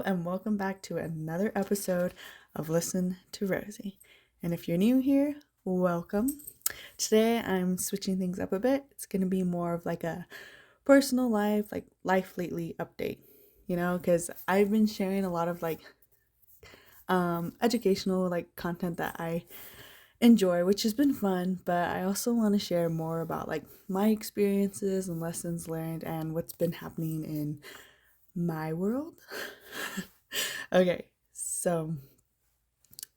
and welcome back to another episode of Listen to Rosie. And if you're new here, welcome. Today I'm switching things up a bit. It's going to be more of like a personal life, like life lately update, because I've been sharing a lot of educational content that I enjoy, which has been fun, but I also want to share more about like my experiences and lessons learned and what's been happening in my world. Okay, so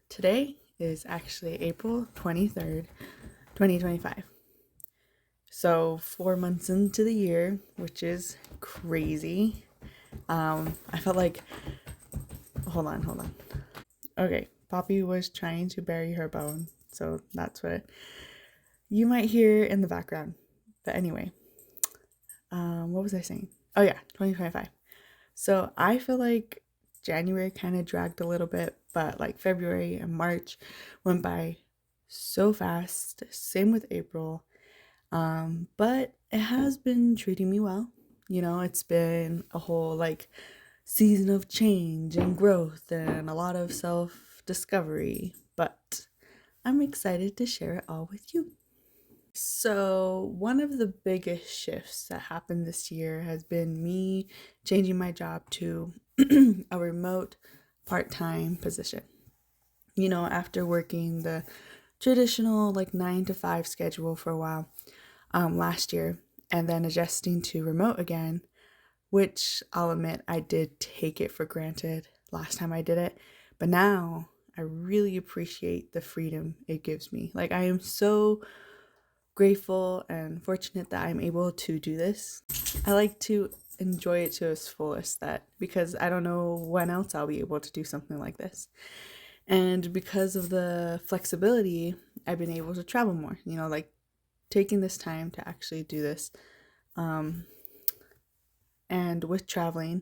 today is actually April 23rd, 2025. So 4 months into the year, which is crazy. I felt like, hold on. Okay, Poppy was trying to bury her bone, so that's what you might hear in the background. But anyway, what was I saying? Oh yeah, 2025. So I feel like January kind of dragged a little bit, but like February and March went by so fast. Same with April. But it has been treating me well. It's been a whole season of change and growth and a lot of self discovery. But I'm excited to share it all with you. So, one of the biggest shifts that happened this year has been me changing my job to a remote part time position. After working the traditional 9 to 5 schedule for a while last year and then adjusting to remote again, which I'll admit I did take it for granted last time I did it. But now I really appreciate the freedom it gives me. I am so grateful and fortunate that I'm able to do this. I like to enjoy it to its fullest, that because I don't know when else I'll be able to do something like this. And because of the flexibility, I've been able to travel more, taking this time to actually do this. And with traveling,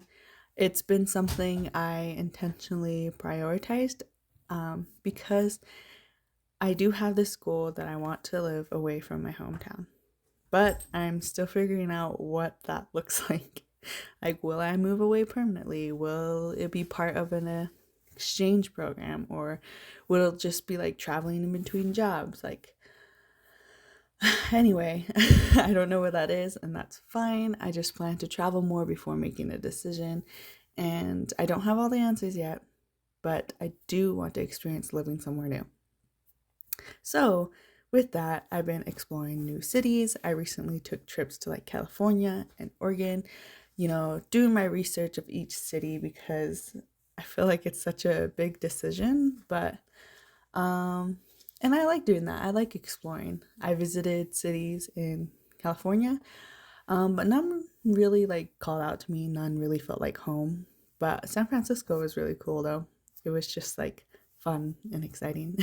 it's been something I intentionally prioritized because I do have this goal that I want to live away from my hometown, but I'm still figuring out what that looks like. Will I move away permanently? Will it be part of an exchange program, or will it just be traveling in between jobs? Anyway, I don't know what that is, and that's fine. I just plan to travel more before making a decision, and I don't have all the answers yet, but I do want to experience living somewhere new. So, with that, I've been exploring new cities. I recently took trips to California and Oregon, doing my research of each city because I feel like it's such a big decision, but and I like doing that. I like exploring. I visited cities in California, but none really called out to me. None really felt like home. But San Francisco was really cool though. It was just fun and exciting.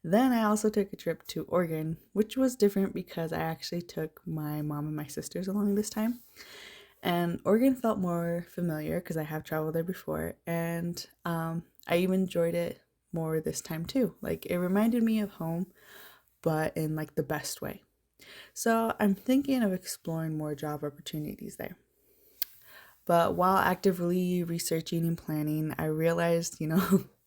Then I also took a trip to Oregon, which was different because I actually took my mom and my sisters along this time. And Oregon felt more familiar because I have traveled there before, and I even enjoyed it more this time too. It reminded me of home, but in the best way. So I'm thinking of exploring more job opportunities there. But while actively researching and planning, I realized,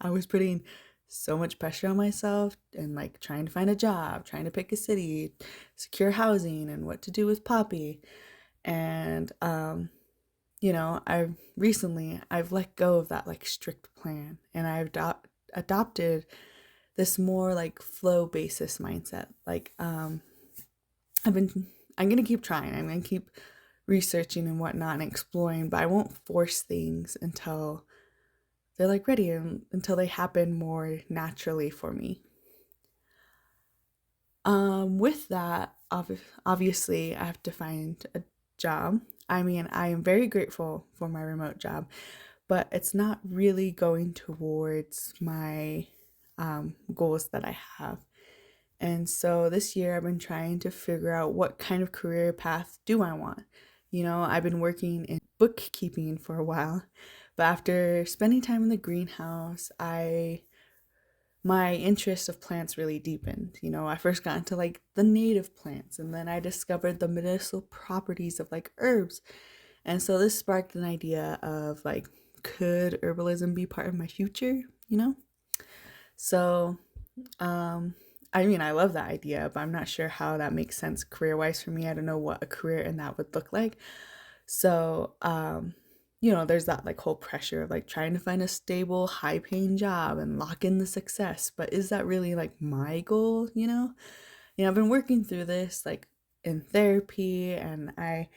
I was putting so much pressure on myself and trying to find a job, trying to pick a city, secure housing, and what to do with Poppy. And I've let go of that strict plan, and I've adopted this more flow basis mindset. I'm gonna keep trying. I'm gonna keep researching and whatnot and exploring, but I won't force things until they're ready and until they happen more naturally for me. With that, obviously, I have to find a job. I mean, I am very grateful for my remote job, but it's not really going towards my goals that I have. And so this year I've been trying to figure out what kind of career path do I want. I've been working in bookkeeping for a while, but after spending time in the greenhouse, my interest of plants really deepened. I first got into the native plants, and then I discovered the medicinal properties of herbs. And so this sparked an idea of could herbalism be part of my future, you know? So, I mean, I love that idea, but I'm not sure how that makes sense career wise for me. I don't know what a career in that would look like. So, there's that like whole pressure of like trying to find a stable, high paying job and lock in the success. But is that really like my goal, you know? I've been working through this like in therapy, and I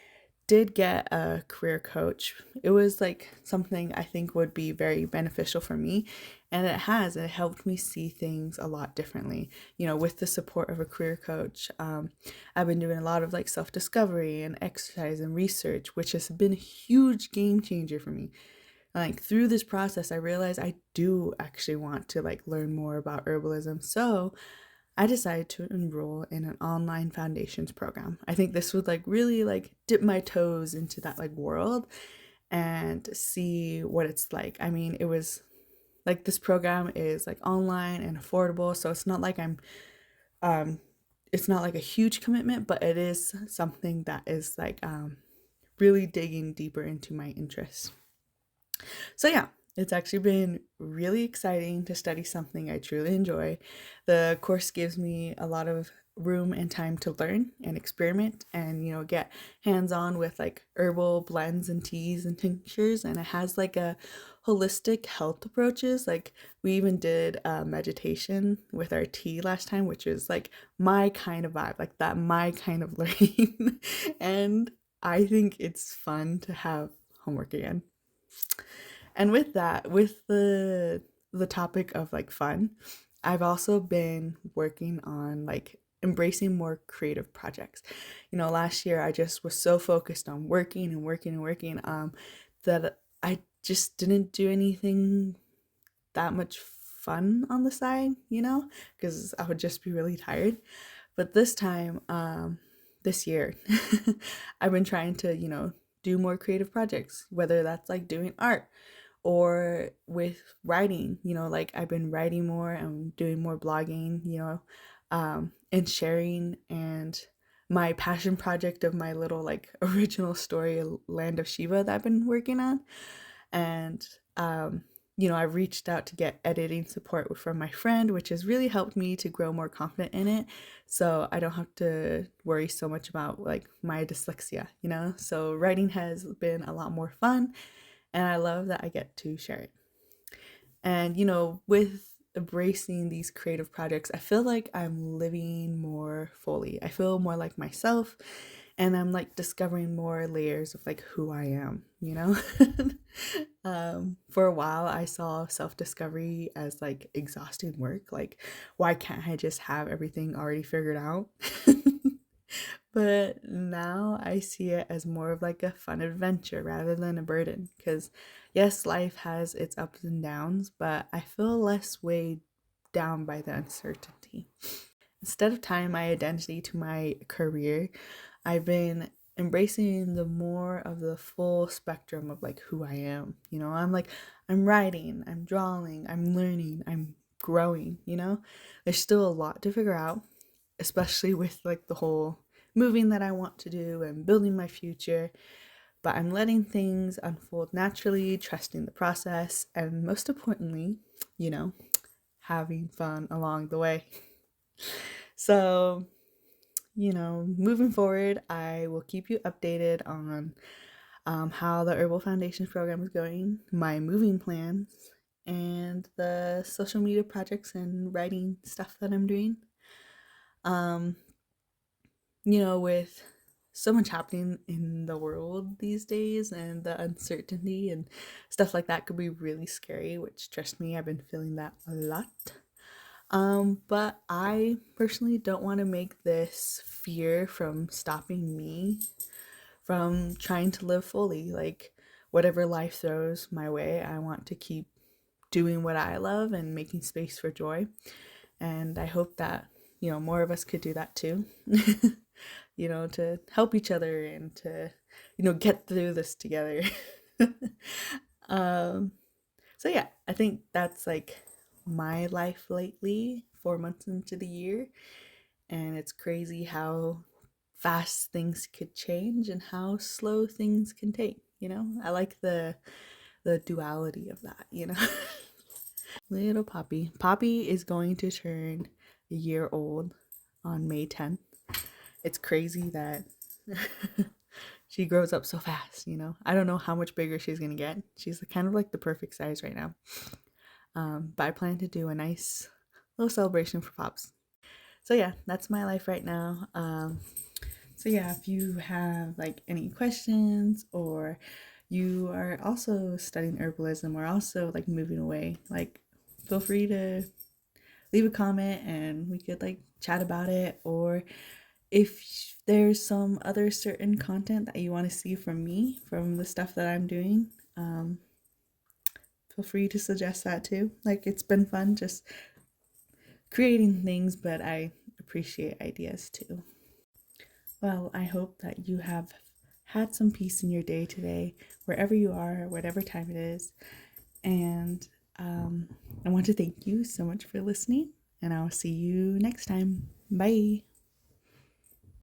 did get a career coach. It was like something I think would be very beneficial for me, and it helped me see things a lot differently. With the support of a career coach, I've been doing a lot of like self-discovery and exercise and research, which has been a huge game changer for me. Like through this process, I realized I do actually want to like learn more about herbalism. So I decided to enroll in an online foundations program. I think this would like really like dip my toes into that like world and see what it's like. I mean, it was like this program is like online and affordable, so um it's not like a huge commitment, but it is something that is like really digging deeper into my interests. So yeah, it's actually been really exciting to study something I truly enjoy. The course gives me a lot of room and time to learn and experiment and get hands-on with like herbal blends and teas and tinctures, and it has like a holistic health approaches. Like we even did a meditation with our tea last time, which is like my kind of vibe, like that my kind of learning. And I think it's fun to have homework again. And with that, with the topic of like fun, I've also been working on like embracing more creative projects. Last year I just was so focused on working and working and working that I just didn't do anything that much fun on the side, because I would just be really tired. But this time, this year, I've been trying to, do more creative projects, whether that's like doing art or with writing. Like I've been writing more and doing more blogging, and sharing, and my passion project of my little like original story, Land of Shiba, that I've been working on. And I've reached out to get editing support from my friend, which has really helped me to grow more confident in it. So I don't have to worry so much about like my dyslexia. So writing has been a lot more fun, and I love that I get to share it. And with embracing these creative projects, I feel like I'm living more fully. I feel more like myself, and I'm like discovering more layers of like who I am. For a while I saw self-discovery as like exhausting work. Like, why can't I just have everything already figured out? But now I see it as more of like a fun adventure rather than a burden. Because, yes, life has its ups and downs, but I feel less weighed down by the uncertainty. Instead of tying my identity to my career, I've been embracing the more of the full spectrum of like who I am. I'm writing, I'm drawing, I'm learning, I'm growing. There's still a lot to figure out, especially with like the whole moving that I want to do and building my future. But I'm letting things unfold naturally, trusting the process, and most importantly, you know, having fun along the way. So, moving forward, I will keep you updated on how the Herbal Foundations program is going, my moving plans, and the social media projects and writing stuff that I'm doing. Um, with so much happening in the world these days, and the uncertainty and stuff like that could be really scary, which, trust me, I've been feeling that a lot. But I personally don't want to make this fear from stopping me from trying to live fully. Like, whatever life throws my way, I want to keep doing what I love and making space for joy. And I hope that, more of us could do that too. To help each other and to, get through this together. um, so yeah, I think that's like my life lately, 4 months into the year. And it's crazy how fast things could change and how slow things can take. I like the the duality of that, you know. Little Poppy. Poppy is going to turn a year old on May 10th. It's crazy that she grows up so fast, you know. I don't know how much bigger she's gonna get. She's kind of like the perfect size right now. But I plan to do a nice little celebration for Pops. So yeah, that's my life right now. So yeah, if you have like any questions, or you are also studying herbalism or also like moving away, like feel free to leave a comment and we could like chat about it. Or if there's some other certain content that you want to see from me, from the stuff that I'm doing, feel free to suggest that too. Like, it's been fun just creating things, but I appreciate ideas too. Well, I hope that you have had some peace in your day today, wherever you are, whatever time it is. And I want to thank you so much for listening, and I'll see you next time. Bye.